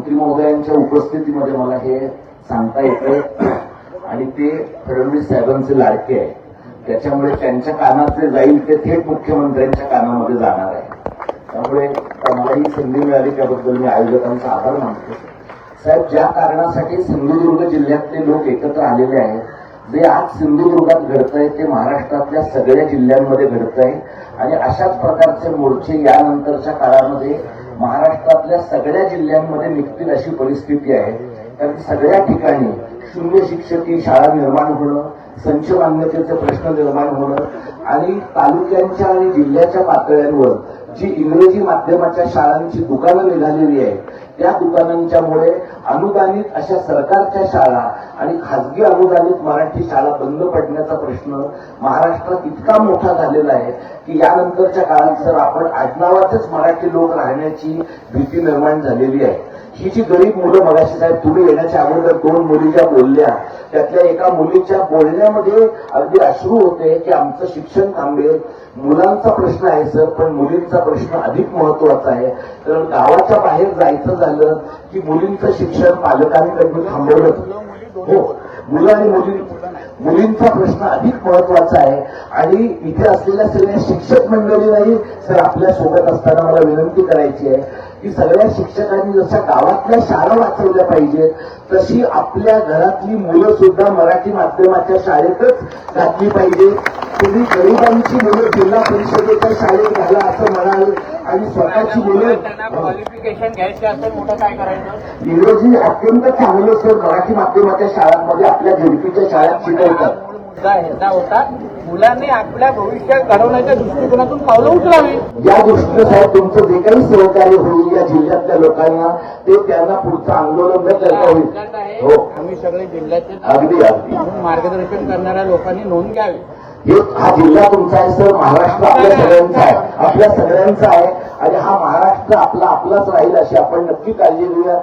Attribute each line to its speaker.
Speaker 1: मंत्री महोदयांच्या उपस्थितीमध्ये मला हे सांगता येते आणि ते फडणवीस साहेबांचे लाडके आहे, त्याच्यामुळे त्यांच्या कानात जे जाईल ते थेट मुख्यमंत्र्यांच्या कानामध्ये जाणार आहे. त्यामुळे मला ही संधी मिळाली त्याबद्दल मी आयोजकांचा आभार मानतो. साहेब, ज्या कारणासाठी सिंधुदुर्ग जिल्ह्यातले लोक एकत्र आलेले आहेत, जे आज सिंधुदुर्गात घडतंय ते महाराष्ट्रातल्या सगळ्या जिल्ह्यांमध्ये घडतंय आणि अशाच प्रकारचे मोर्चे यानंतरच्या काळामध्ये महाराष्ट्रातल्या सगळ्या जिल्ह्यांमध्ये निघतील अशी परिस्थिती आहे. कारण सगळ्या ठिकाणी शून्य शिक्षकी शाळा निर्माण होणं, संच मान्यतेचे प्रश्न निर्माण होणं आणि तालुक्यांच्या आणि जिल्ह्याच्या पातळ्यांवर जी इंग्रजी माध्यमाच्या शाळांची दुकानं निघालेली आहेत, त्या दुकानांच्यामुळे अनुदानित अशा सरकारच्या शाळा आणि खासगी अनुदानित मराठी शाळा बंद पडण्याचा प्रश्न महाराष्ट्रात इतका मोठा झालेला आहे की यानंतरच्या काळात सर आपण आडनावाचेच मराठी लोक राहण्याची भीती निर्माण झालेली आहे. ही जी गरीब मुलं, मगाशी साहेब तुम्ही येण्याच्या अगोदर 2 मुली ज्या बोलल्या, त्यातल्या एका मुलीच्या बोलण्यामध्ये अगदी अश्रू होते की आमचं शिक्षण थांबेल. मुलांचा प्रश्न आहे सर, पण मुलींचा प्रश्न अधिक महत्वाचा आहे. कारण गावाच्या बाहेर जायचं झालं की मुलींचं शिक्षण पालकांकडून थांबवलं. हो, मुलं आणि मुलींचा प्रश्न अधिक महत्वाचा आहे. आणि इथे असलेल्या सगळ्या शिक्षक मंडळीलाही सर आपल्या सोबत असताना मला विनंती करायची आहे की सगळ्या शिक्षकांनी जशा गावातल्या शाळा वाचवल्या पाहिजेत, तशी आपल्या घरातली मुलं सुद्धा मराठी माध्यमाच्या शाळेतच घातली पाहिजे. तुम्ही गरिबांची मुलं जिल्हा परिषदेच्या शाळेत घाला असं म्हणाल आणि स्वतःची मुलं
Speaker 2: क्वालिफिकेशन घ्यायचे असेल मोठं काय करायचं?
Speaker 1: इंग्रजी अत्यंत चांगलं सर मराठी माध्यमाच्या शाळांमध्ये आपल्या झेडपीच्या शाळेत शिकवतात.
Speaker 2: मुद्दा ह्याचा होता, मुलांनी आपल्या भविष्यात घडवण्याच्या दृष्टिकोनातून पावलं उचलावी.
Speaker 1: या दृष्टीनं साहेब तुमचं जे काही सहकार्य होईल या जिल्ह्यातल्या लोकांना, ते त्यांना पुढचं आंदोलन न करता होईल. हो,
Speaker 2: आम्ही सगळे जिल्ह्याचे
Speaker 1: अगदी अगदी
Speaker 2: मार्गदर्शन करणाऱ्या लोकांनी नोंद घ्यावी.
Speaker 1: हा जिल्हा तुमचा आहे सर, महाराष्ट्र आपल्या सगळ्यांचा आहे, आपल्या सगळ्यांचा आहे आणि हा महाराष्ट्र आपलाच राहील अशी आपण नक्की काळजी घेऊया.